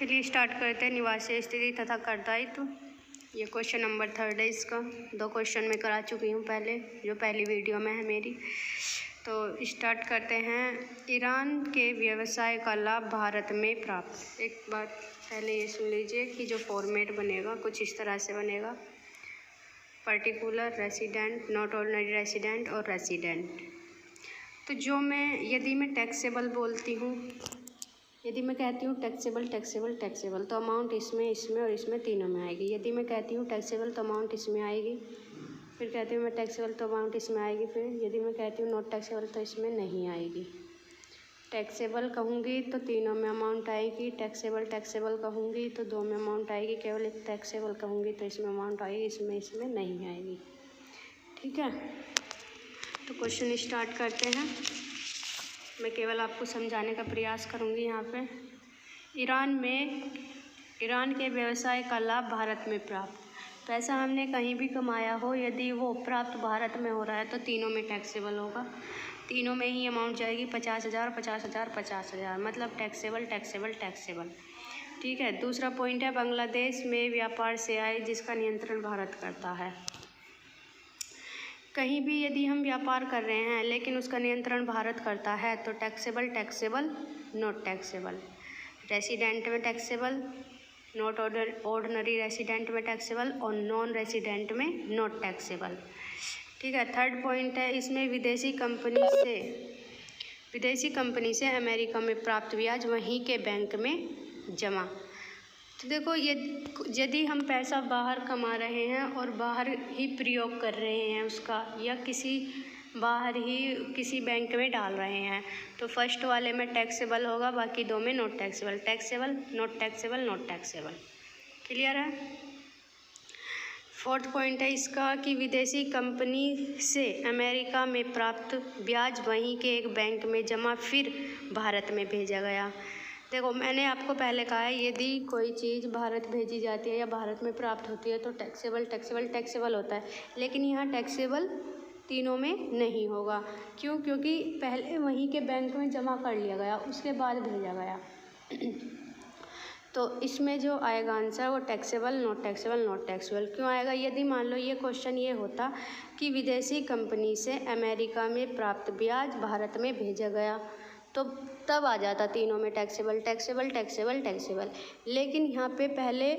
चलिए स्टार्ट करते हैं। निवासी स्थिति तथा करदायित्व, ये क्वेश्चन नंबर 3 है। इसका 2 क्वेश्चन मैं करा चुकी हूँ पहले, जो पहली वीडियो में है मेरी। तो स्टार्ट करते हैं। ईरान के व्यवसाय का लाभ भारत में प्राप्त। एक बात पहले ये सुन लीजिए कि जो फॉर्मेट बनेगा कुछ इस तरह से बनेगा: particular, resident, not ordinary resident और रेसिडेंट। तो जो यदि मैं टैक्सेबल बोलती हूँ, यदि मैं कहती हूँ टैक्सेबल टैक्सेबल टैक्सेबल, तो अमाउंट इसमें इसमें और इसमें तीनों में आएगी। यदि मैं कहती हूँ टैक्सेबल तो अमाउंट इसमें आएगी, फिर कहती हूँ मैं टैक्सेबल तो अमाउंट इसमें आएगी, फिर यदि मैं कहती हूँ नॉट टैक्सेबल तो इसमें नहीं आएगी। टैक्सेबल कहूँगी तो तीनों में अमाउंट आएगी, टैक्सेबल टैक्सेबल कहूँगी तो 2 में अमाउंट आएगी, केवल एक टैक्सेबल कहूँगी तो इसमें अमाउंट आएगी, इसमें नहीं आएगी। ठीक है, तो क्वेश्चन स्टार्ट करते हैं। मैं केवल आपको समझाने का प्रयास करूंगी। यहाँ पे ईरान के व्यवसाय का लाभ भारत में प्राप्त। पैसा हमने कहीं भी कमाया हो, यदि वो प्राप्त भारत में हो रहा है तो तीनों में टैक्सेबल होगा, तीनों में ही अमाउंट जाएगी। 50,000 50,000 50,000, मतलब टैक्सेबल टैक्सेबल टैक्सेबल। ठीक है, दूसरा पॉइंट है बांग्लादेश में व्यापार से आय जिसका नियंत्रण भारत करता है। कहीं भी यदि हम व्यापार कर रहे हैं लेकिन उसका नियंत्रण भारत करता है तो taxable taxable not taxable. Resident में टैक्सेबल, नॉट ऑर्डिनरी रेसिडेंट में टैक्सेबल और नॉन रेसिडेंट में नॉट टैक्सेबल। ठीक है, थर्ड पॉइंट है इसमें विदेशी कंपनी से अमेरिका में प्राप्त ब्याज वहीं के बैंक में जमा। तो देखो, यदि हम पैसा बाहर कमा रहे हैं और बाहर ही प्रयोग कर रहे हैं उसका, या बाहर ही किसी बैंक में डाल रहे हैं, तो फर्स्ट वाले में टैक्सेबल होगा, बाकी 2 में not taxable. Taxable not taxable not taxable. Clear है। फोर्थ पॉइंट है इसका कि विदेशी कंपनी से अमेरिका में प्राप्त ब्याज वहीं के एक बैंक में जमा फिर भारत में भेजा गया। देखो, मैंने आपको पहले कहा है यदि कोई चीज़ भारत भेजी जाती है या भारत में प्राप्त होती है तो टैक्सेबल टैक्सेबल टैक्सेबल होता है, लेकिन यहाँ टैक्सेबल तीनों में नहीं होगा। क्यों? क्योंकि पहले वहीं के बैंक में जमा कर लिया गया, उसके बाद भेजा गया। तो इसमें जो आएगा आंसर वो taxable not taxable not taxable क्यों आएगा। यदि मान लो ये क्वेश्चन ये होता कि विदेशी कंपनी से अमेरिका में प्राप्त ब्याज भारत में भेजा गया, तो तब आ जाता तीनों में टैक्सेबल टैक्सेबल टैक्सेबल टैक्सेबल। लेकिन यहाँ पे पहले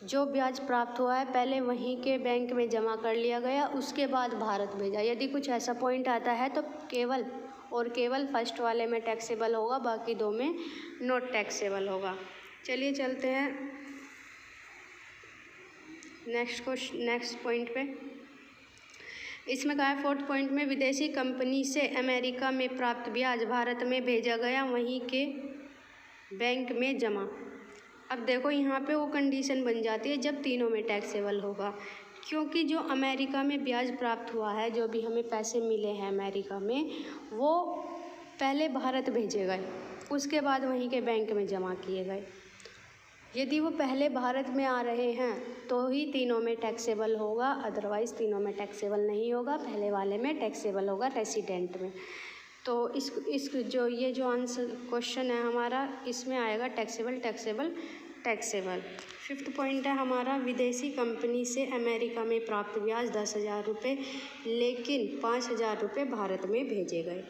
जो ब्याज प्राप्त हुआ है पहले वहीं के बैंक में जमा कर लिया गया, उसके बाद भारत भेजा। यदि कुछ ऐसा पॉइंट आता है तो केवल और केवल फर्स्ट वाले में टैक्सेबल होगा, बाकी 2 में नॉट टैक्सेबल होगा। चलिए चलते हैं नेक्स्ट पॉइंट पे। इसमें कहा है फोर्थ पॉइंट में विदेशी कंपनी से अमेरिका में प्राप्त ब्याज भारत में भेजा गया वहीं के बैंक में जमा। अब देखो, यहाँ पे वो कंडीशन बन जाती है जब तीनों में टैक्सेबल होगा, क्योंकि जो अमेरिका में ब्याज प्राप्त हुआ है, जो भी हमें पैसे मिले हैं अमेरिका में, वो पहले भारत भेजे गए, उसके बाद वहीं के बैंक में जमा किए गए। यदि वो पहले भारत में आ रहे हैं तो ही तीनों में टैक्सेबल होगा, अदरवाइज़ तीनों में टैक्सेबल नहीं होगा। पहले वाले में टैक्सेबल होगा, रेसिडेंट में। तो ये जो आंसर क्वेश्चन है हमारा, इसमें आएगा taxable taxable taxable. Fifth point है हमारा विदेशी कंपनी से अमेरिका में प्राप्त ब्याज 10,000 रुपये, लेकिन 5,000 रुपये भारत में भेजे गए।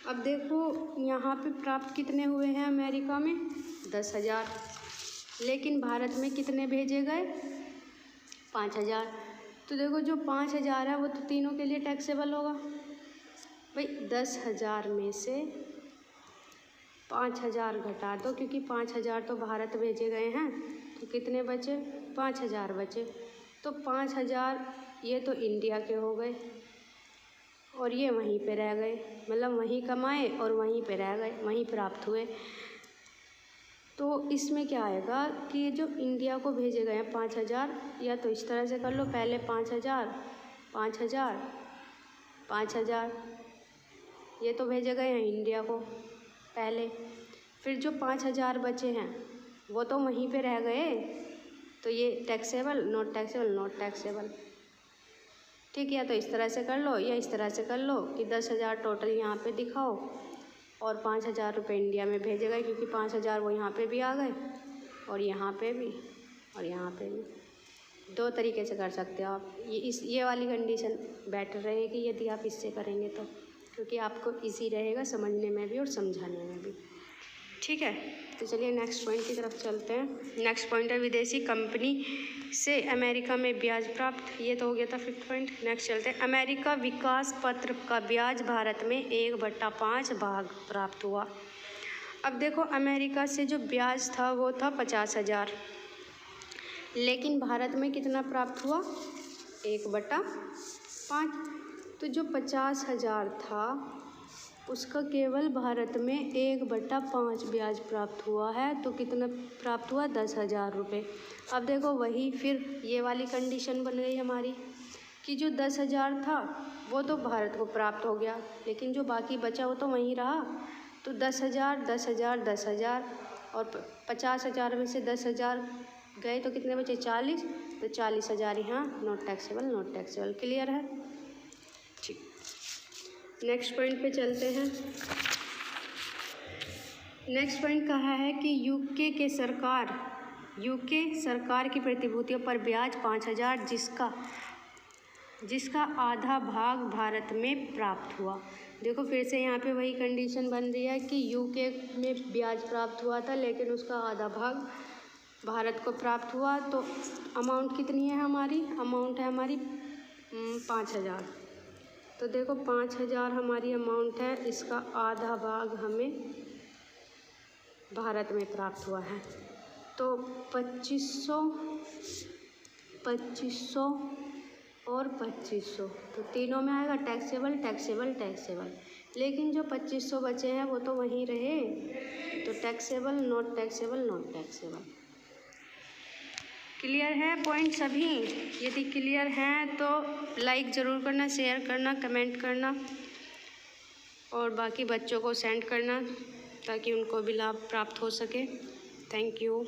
अब देखो, यहाँ पे प्राप्त कितने हुए हैं अमेरिका में? 10,000, लेकिन भारत में कितने भेजे गए? 5,000। तो देखो, जो 5,000 है वो तो तीनों के लिए टैक्सेबल होगा। भाई 10,000 में से 5,000 घटा दो, क्योंकि 5,000 तो भारत भेजे गए हैं, तो कितने बचे? 5,000 बचे। तो 5,000 ये तो इंडिया के हो गए और ये वहीं पे रह गए, मतलब वहीं कमाए और वहीं पे रह गए, वहीं प्राप्त हुए। तो इसमें क्या आएगा कि ये जो इंडिया को भेजे गए हैं 5,000, या तो इस तरह से कर लो, पहले 5,000 5,000 5,000, ये तो भेजे गए हैं इंडिया को पहले। फिर जो 5,000 बचे हैं वो तो वहीं पे रह गए, तो ये taxable not taxable not taxable. ठीक है, या तो इस तरह से कर लो या इस तरह से कर लो कि 10,000 टोटल यहाँ पे दिखाओ और 5,000 रुपये इंडिया में भेजे गए, क्योंकि 5,000 वो यहाँ पे भी आ गए और यहाँ पे भी और यहाँ पे भी। दो तरीके से कर सकते हो आप। ये वाली कंडीशन बेटर रहेगी यदि आप इससे करेंगे तो, क्योंकि आपको इजी रहेगा समझने में भी और समझाने में भी। ठीक है, तो चलिए नेक्स्ट पॉइंट की तरफ चलते हैं। नेक्स्ट पॉइंट है विदेशी कंपनी से अमेरिका में ब्याज प्राप्त। ये तो हो गया था 5th पॉइंट। नेक्स्ट चलते हैं। अमेरिका विकास पत्र का ब्याज भारत में 1/5 भाग प्राप्त हुआ। अब देखो, अमेरिका से जो ब्याज था वो था 50,000, लेकिन भारत में कितना प्राप्त हुआ? 1/5। तो जो 50,000 था उसका केवल भारत में 1/5 ब्याज प्राप्त हुआ है, तो कितना प्राप्त हुआ? 10,000 रुपये। अब देखो, वही फिर ये वाली कंडीशन बन गई हमारी कि जो 10,000 था वो तो भारत को प्राप्त हो गया, लेकिन जो बाकी बचा वो तो वहीं रहा। तो 10,000 10,000 10,000 और 50,000 में से 10,000 गए तो कितने बचे? 40। तो 40,000 यहाँ नॉट टैक्सेबल। क्लियर है? ठीक, नेक्स्ट पॉइंट पे चलते हैं। नेक्स्ट पॉइंट कहा है कि यूके सरकार की प्रतिभूतियों पर ब्याज 5,000 जिसका आधा भाग भारत में प्राप्त हुआ। देखो, फिर से यहाँ पे वही कंडीशन बन रही है कि यूके में ब्याज प्राप्त हुआ था, लेकिन उसका आधा भाग भारत को प्राप्त हुआ। तो अमाउंट कितनी है हमारी? अमाउंट है हमारी 5,000। तो देखो, 5,000 हमारी अमाउंट है, इसका आधा भाग हमें भारत में प्राप्त हुआ है। तो 2,500 और 2,500, तो तीनों में आएगा टैक्सेबल। लेकिन जो 2,500 बचे हैं वो तो वहीं रहे, तो टैक्सेबल नॉट टैक्सेबल। क्लियर है पॉइंट सभी? यदि क्लियर हैं तो लाइक ज़रूर करना, शेयर करना, कमेंट करना और बाकी बच्चों को सेंड करना ताकि उनको भी लाभ प्राप्त हो सके। Thank you.